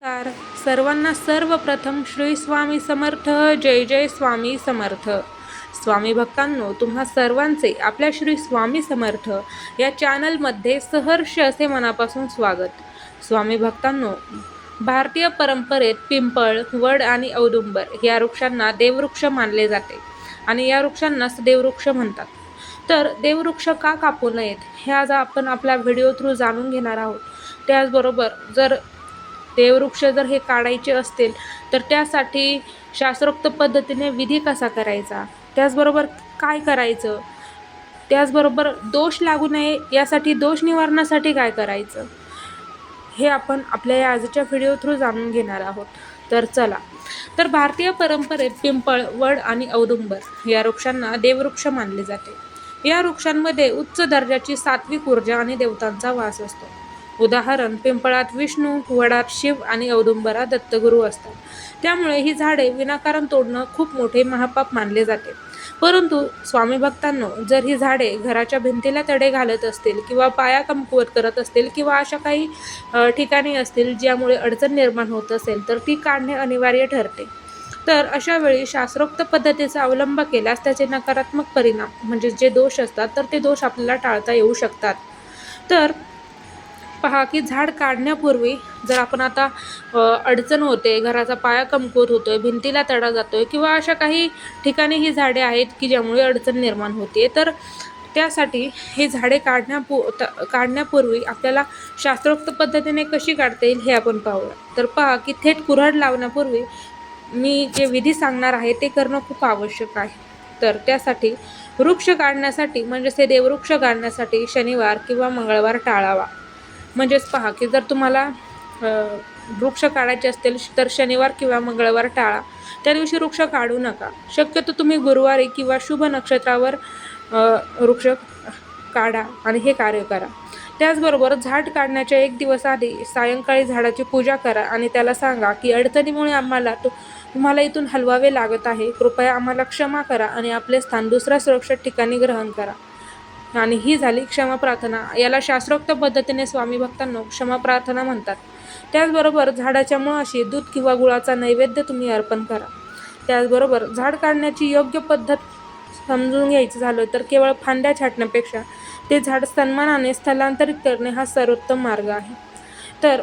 नमस्कार सर्वांना. सर्वप्रथम श्री स्वामी समर्थ. जय जय स्वामी समर्थ. स्वामी भक्तांनो, तुम्हा सर्वांचे आपल्या श्री स्वामी समर्थ या चॅनलमध्ये सहर्ष असे मनापासून स्वागत. स्वामी भक्तांनो, भारतीय परंपरेत पिंपळ, वड आणि औदुंबर या वृक्षांना देववृक्ष मानले जाते आणि या वृक्षांनाच देववृक्ष म्हणतात. तर देववृक्ष का कापू नयेत हे आज आपण आपल्या व्हिडिओ थ्रू जाणून घेणार आहोत. त्याचबरोबर जर देववृक्ष जर हे काढायचे असतील तर त्यासाठी शास्त्रोक्त पद्धतीने विधी कसा करायचा, त्याचबरोबर काय करायचं, त्याचबरोबर दोष लागू नये यासाठी दोष निवारणासाठी काय करायचं, हे आपण आपल्या या आजच्या व्हिडिओ थ्रू जाणून घेणार आहोत. तर चला. तर भारतीय परंपरेत पिंपळ, वड आणि औदुंबर या वृक्षांना देववृक्ष मानले जाते. या वृक्षांमध्ये उच्च दर्जाची सात्विक ऊर्जा आणि देवतांचा वास असतो. उदाहरण, पिंपळात विष्णू, वडात शिव आणि औदुंबरात दत्तगुरू असतात. त्यामुळे ही झाडे विनाकारण तोडणं खूप मोठे महापाप मानले जाते. परंतु स्वामी भक्तांनो, जर ही झाडे घराच्या भिंतीला तडे घालत असतील किंवा पाया कमकुवत करत असतील किंवा अशा काही ठिकाणी असतील ज्यामुळे अडचण निर्माण होत असेल तर ती काढणे अनिवार्य ठरते. तर अशा वेळी शास्त्रोक्त पद्धतीचा अवलंब केल्यास त्याचे नकारात्मक परिणाम म्हणजे जे दोष असतात तर ते दोष आपल्याला टाळता येऊ शकतात. तर पहा की झाड काढण्यापूर्वी जर आपण आता अडचण होते, घराचा पाया कमकुवत होतोय, भिंतीला तडा जातोय किंवा अशा काही ठिकाणी ही झाडे आहेत की ज्यामुळे अडचण निर्माण होते, तर त्यासाठी ही झाडे काढण्यापूर्वी आपल्याला शास्त्रोक्त पद्धतीने कशी काढता येईल हे आपण पाहूया. तर पहा की थेट कुऱ्हाड लावण्यापूर्वी मी जे विधी सांगणार आहे ते करणं खूप आवश्यक आहे. तर त्यासाठी वृक्ष काढण्यासाठी म्हणजेच हे देववृक्ष काढण्यासाठी शनिवार किंवा मंगळवार टाळावा. म्हणजेच पहा की जर तुम्हाला वृक्ष काढायचे असतील तर शनिवार किंवा मंगळवार टाळा. त्या दिवशी वृक्ष काढू नका. शक्यतो तुम्ही गुरुवारी किंवा शुभ नक्षत्रावर वृक्ष काढा आणि हे कार्य करा. त्याचबरोबर झाड काढण्याच्या एक दिवस आधी सायंकाळी झाडाची पूजा करा आणि त्याला सांगा की अडचणीमुळे तुम्हाला इथून हलवावे लागत आहे. कृपया आम्हाला क्षमा करा आणि आपले स्थान दुसऱ्या सुरक्षित ठिकाणी ग्रहण करा. आणि ही झाली क्षमा प्रार्थना. याला शास्त्रोक्त पद्धतीने स्वामी भक्तांनो क्षमा प्रार्थना म्हणतात. त्याचबरोबर झाडाच्या मुळाशी दूध किंवा गुळाचा नैवेद्य तुम्ही अर्पण करा. त्याचबरोबर झाड काढण्याची योग्य पद्धत समजून घ्यायचं झालं तर केवळ फांद्या छाटण्यापेक्षा ते झाड सन्मानाने स्थलांतरित करणे हा सर्वोत्तम मार्ग आहे. तर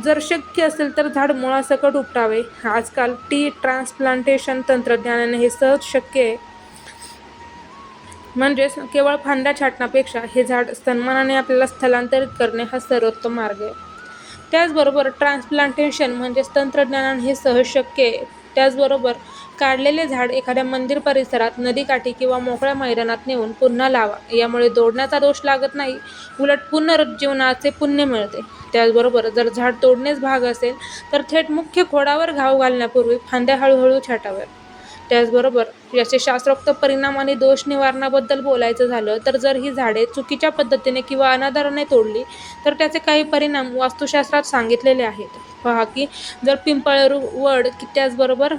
जर शक्य असेल तर झाड मुळासकट उपटावे. आजकाल ट्रान्सप्लांटेशन तंत्रज्ञानाने हे सहज शक्य आहे. म्हणजेच केवळ फांद्या छाटण्यापेक्षा हे झाड सन्मानाने आपल्याला स्थलांतरित करणे हा सर्वोत्तम मार्ग आहे. त्याचबरोबर ट्रान्सप्लांटेशन म्हणजेच तंत्रज्ञानाने हे सहज शक्य आहे. त्याचबरोबर काढलेले झाड एखाद्या मंदिर परिसरात, नदीकाठी किंवा मोकळ्या मैदानात नेऊन पुन्हा लावा. यामुळे तोडण्याचा दोष लागत नाही, उलट पुनरुज्जीवनाचे पुण्य मिळते. त्याचबरोबर जर झाड तोडणेच भाग असेल तर थेट मुख्य खोडावर घाव घालण्यापूर्वी फांद्या हळूहळू छाटाव्यात. त्याचबरोबर याचे शास्त्रोक्त परिणाम आणि दोष निवारणाबद्दल बोलायचं झालं तर जर ही झाडे चुकीच्या पद्धतीने किंवा अनादराने तोडली तर त्याचे काही परिणाम वास्तुशास्त्रात सांगितलेले आहेत. पहा की जर पिंपळ, वड त्याचबरोबर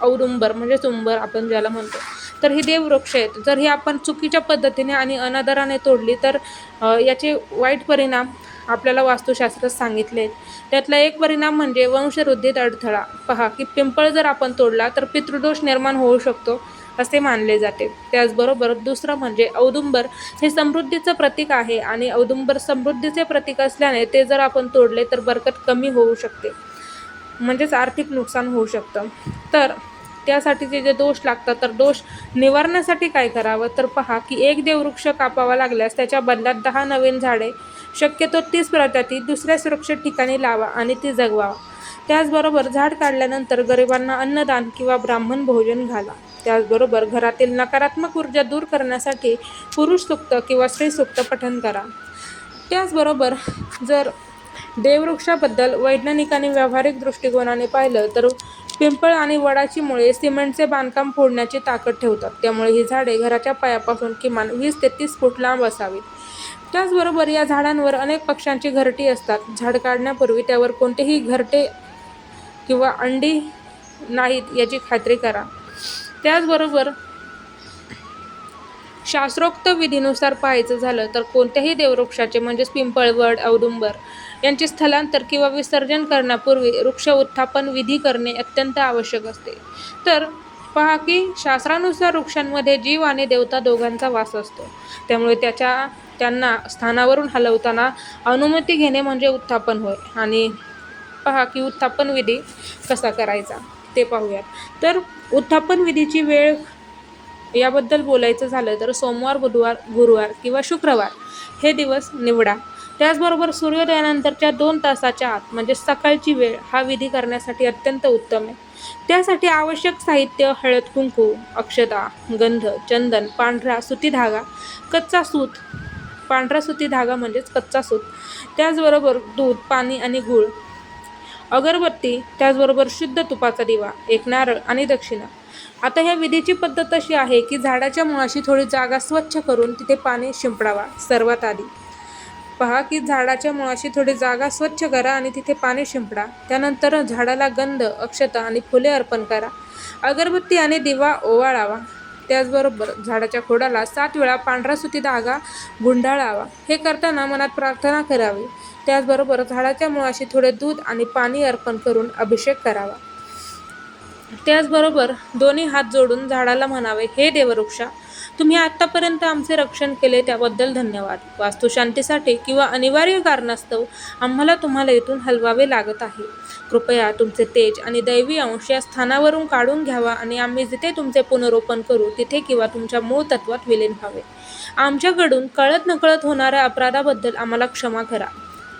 औदुंबर म्हणजे उंबर आपण ज्याला म्हणतो, तर ही देववृक्ष आहेत. जर ही आपण चुकीच्या पद्धतीने आणि अनादराने तोडली तर याचे वाईट परिणाम आपल्याला वास्तुशास्त्रात सांगितले आहेत. त्यातला एक परिणाम म्हणजे वंशवृद्धीत अडथळा. पहा की पिंपळ जर आपण तोडला तर पितृदोष निर्माण होऊ शकतो असे मानले जाते. त्याचबरोबर दुसरं म्हणजे औदुंबर हे समृद्धीचं प्रतीक आहे आणि औदुंबर समृद्धीचे प्रतीक असल्याने ते जर आपण तोडले तर बरकत कमी होऊ शकते, म्हणजेच आर्थिक नुकसान होऊ शकतं. तर त्यासाठीचे जे दोष लागतात तर दोष निवारण्यासाठी काय करावं तर पहा की एक देववृक्ष कापावा लागल्यास त्याच्या बदल्यात 10 नवीन झाडे, शक्यतो 30 प्रजाती दुसऱ्या सुरक्षित ठिकाणी लावा आणि ती जगवा. त्याचबरोबर झाड काढल्यानंतर गरिबांना अन्नदान किंवा ब्राह्मण भोजन घाला. त्याचबरोबर घरातील नकारात्मक ऊर्जा दूर करण्यासाठी पुरुष सूक्त किंवा स्त्री सूक्त पठण करा. त्याचबरोबर जर देववृक्षाबद्दल वैज्ञानिक आणि व्यावहारिक दृष्टिकोनाने पाहिलं तर पिंपळ आणि वडाची मुळे सिमेंटचे बांधकाम फोडण्याची ताकद ठेवतात. त्यामुळे ही झाडे घराच्या पायापासून किमान 20 ते 30 फूट लांब असावीत. त्याचबरोबर या झाडांवर अनेक पक्ष्यांची घरटी असतात. झाड काढण्यापूर्वी त्यावर कोणतेही घरटे किंवा अंडी नाहीत याची खात्री करा. त्याचबरोबर शास्त्रोक्त विधीनुसार पाहायचं झालं तर कोणत्याही देववृक्षाचे म्हणजेच पिंपळ, वड, औदुंबर यांचे स्थलांतर किंवा विसर्जन करण्यापूर्वी वृक्ष उत्थापन विधी करणे अत्यंत आवश्यक असते. तर पहा की शास्त्रानुसार वृक्षांमध्ये जीव आणि देवता दोघांचा वास असतो. त्यामुळे त्यांना स्थानावरून हलवताना अनुमती घेणे म्हणजे उत्थापन होय. आणि पहा की उत्थापन विधी कसा करायचा ते पाहूयात. तर उत्थापन विधीची वेळ याबद्दल बोलायचं झालं तर सोमवार, बुधवार, गुरुवार किंवा शुक्रवार हे दिवस निवडा. त्याचबरोबर सूर्योदयानंतरच्या 2 तासाच्या आत म्हणजे सकाळची वेळ हा विधी करण्यासाठी अत्यंत उत्तम आहे. त्यासाठी आवश्यक साहित्य: हळद, कुंकू, अक्षता, गंध, चंदन, पांढरा सुती धागा, कच्चा सूत, पांढरा सुती धागा म्हणजेच कच्चा सूत, त्याचबरोबर दूध, पाणी आणि गूळ, अगरबत्ती, त्याचबरोबर शुद्ध तुपाचा दिवा, एक नारळ आणि दक्षिणा. आता ह्या विधीची पद्धत अशी आहे की झाडाच्या मुळाशी थोडी जागा स्वच्छ करून तिथे पाणी शिंपडावा. सर्वात आधी पहा की झाडाच्या मुळाशी थोडी जागा स्वच्छ करा आणि तिथे पाणी शिंपडा. त्यानंतर झाडाला गंध, अक्षता आणि फुले अर्पण करा. अगरबत्ती आणि दिवा ओवाळावा. त्याचबरोबर झाडाच्या खोडाला 7 वेळा पांढरा सुती धागा गुंडाळावा. हे करताना मनात प्रार्थना करावी. त्याचबरोबर झाडाच्या मुळाशी थोडे दूध आणि पाणी अर्पण करून अभिषेक करावा. त्याचबरोबर दोन्ही हात जोडून झाडाला म्हणावे, हे देववृक्षा, तुम्ही आत्तापर्यंत आमचे रक्षण केले त्याबद्दल धन्यवाद. वास्तुशांतीसाठी किंवा अनिवार्य कारणास्तव आम्हाला तुम्हाला इथून हलवावे लागत आहे. कृपया तुमचे तेज आणि दैवी अंश या स्थानावरून काढून घ्यावा आणि आम्ही जिथे तुमचे पुनरोपण करू तिथे किंवा तुमच्या मूळ तत्वात विलीन व्हावे. आमच्याकडून कळत नकळत होणाऱ्या अपराधाबद्दल आम्हाला क्षमा करा.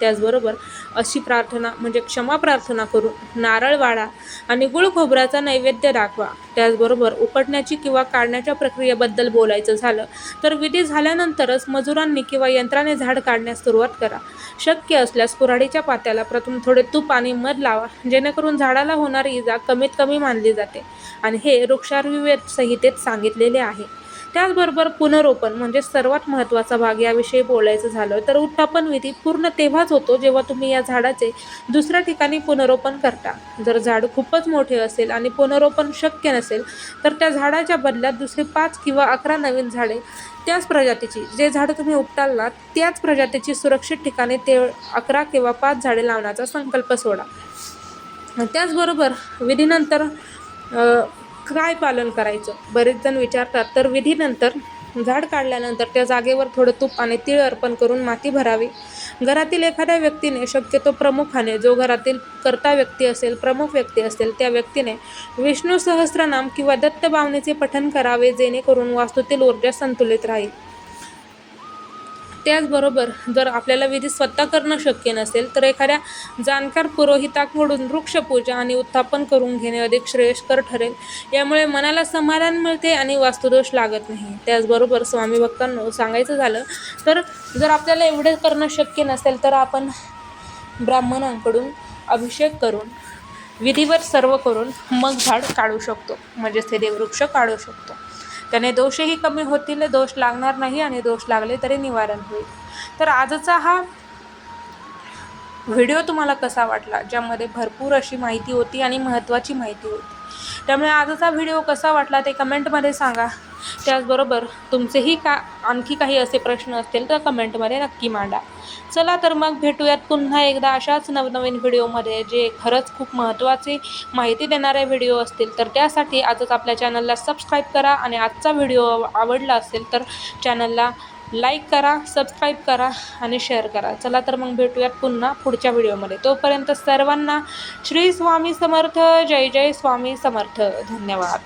त्याचबरोबर अशी प्रार्थना म्हणजे क्षमा प्रार्थना करून नारळ वाढा आणि गुळ खोबऱ्याचा नैवेद्य दाखवा. त्याचबरोबर उपटण्याची किंवा काढण्याच्या प्रक्रियेबद्दल बोलायचं झालं तर विधी झाल्यानंतरच मजुरांनी किंवा यंत्राने झाड काढण्यास सुरुवात करा. शक्य असल्यास कुऱ्हाडीच्या पात्याला प्रथम थोडे तूप आणि मध लावा, जेणेकरून झाडाला होणारी इजा कमीत कमी मानली जाते आणि हे वृक्षारोहण संहितेत सांगितलेले आहे. त्याचबरोबर पुनरोपण म्हणजे सर्वात महत्त्वाचा भाग याविषयी बोलायचं झालं तर उत्थापन विधी पूर्ण तेव्हाच होतो जेव्हा तुम्ही या झाडाचे दुसऱ्या ठिकाणी पुनरोपण करता. जर झाड खूपच मोठे असेल आणि पुनरोपण शक्य नसेल तर त्या झाडाच्या बदल्यात दुसरी 5 किंवा 11 नवीन झाडे त्याच प्रजातीची, जे झाडं तुम्ही उपटाल ना त्याच प्रजातीची सुरक्षित ठिकाणी ते 11 किंवा 5 झाडे लावण्याचा संकल्प सोडा. त्याचबरोबर विधीनंतर काय पालन करायचं बरेच जण विचारतात. तर विधीनंतर झाड काढल्यानंतर त्या जागेवर थोडं तूप आणि तीळ अर्पण करून माती भरावी. घरातील एखाद्या व्यक्तीने, शक्यतो प्रमुखाने, जो घरातील कर्ता व्यक्ती असेल, प्रमुख व्यक्ती असेल, त्या व्यक्तीने विष्णू सहस्त्रनाम किंवा दत्त भावनेचे पठण करावे, जेणेकरून वास्तूतील ऊर्जा संतुलित राहील. त्याचबरोबर जर आपल्याला विधी स्वतः करणं शक्य नसेल तर एखाद्या जाणकार पुरोहिताकडून वृक्षपूजा आणि उत्थापन करून घेणे अधिक श्रेयस्कर ठरेल. यामुळे मनाला समाधान मिळते आणि वास्तुदोष लागत नाही. त्याचबरोबर स्वामी भक्तांनो सांगायचं झालं तर जर आपल्याला एवढे करणं शक्य नसेल तर आपण ब्राह्मणांकडून अभिषेक करून विधिवत सर्व करून मग झाड काढू शकतो, म्हणजेच ते देववृक्ष काढू शकतो. त्याने दोषही कमी होतील, दोष लागणार नाही आणि दोष लागले तरी निवारण होईल. तर आजचा हा व्हिडिओ तुम्हाला कसा वाटला, ज्यामध्ये भरपूर अशी माहिती होती आणि महत्त्वाची माहिती होती. त्यामुळे आजचा व्हिडिओ कसा वाटला ते कमेंटमध्ये सांगा. त्याचबरोबर तुमचेही आणखी काही असे प्रश्न असतील तर कमेंटमध्ये नक्की मांडा. चला तर मग भेटूयात पुन्हा एकदा अशाच नवनवीन व्हिडिओमध्ये, जे खरंच खूप महत्त्वाची माहिती देणारे व्हिडिओ असतील. तर त्यासाठी आजच आपल्या चॅनलला सबस्क्राईब करा आणि आजचा व्हिडिओ आवडला असेल तर चॅनलला लाईक करा, सबस्क्राईब करा आणि शेअर करा. चला तर मग भेटूयात पुन्हा पुढच्या व्हिडिओमध्ये. तोपर्यंत सर्वांना श्री स्वामी समर्थ. जय जय स्वामी समर्थ. धन्यवाद.